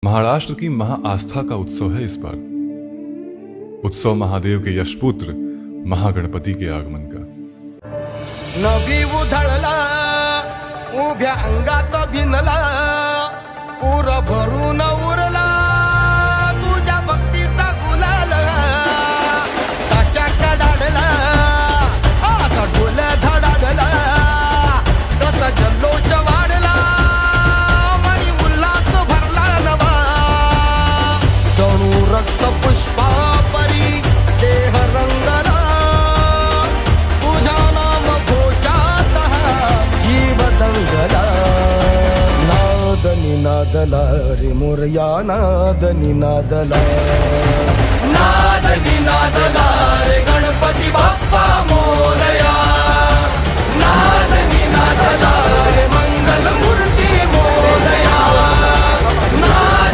महाराष्ट्र की महाआस्था का उत्सव है इस बार। उत्सव महादेव के यशपुत्र महागणपति के आगमन का। नभी उधळला उभ्या अंगात भिनला पूर भरून उरला तुझ्या भक्तीचा गुलाल कशा कडाडला असा ढोल धडाडला कसा जल्लोष वाढला मनी उल्हास भरला नवा जणू रक्त पुष्पा परी देह रंगला तुझा नाम घोषात जीव दंगला नाद निनादला रे मोरया नाद निनादला नाद निनादला रे गणपती बाप्पा मोरया नाद निनादला रे मंगल मूर्ती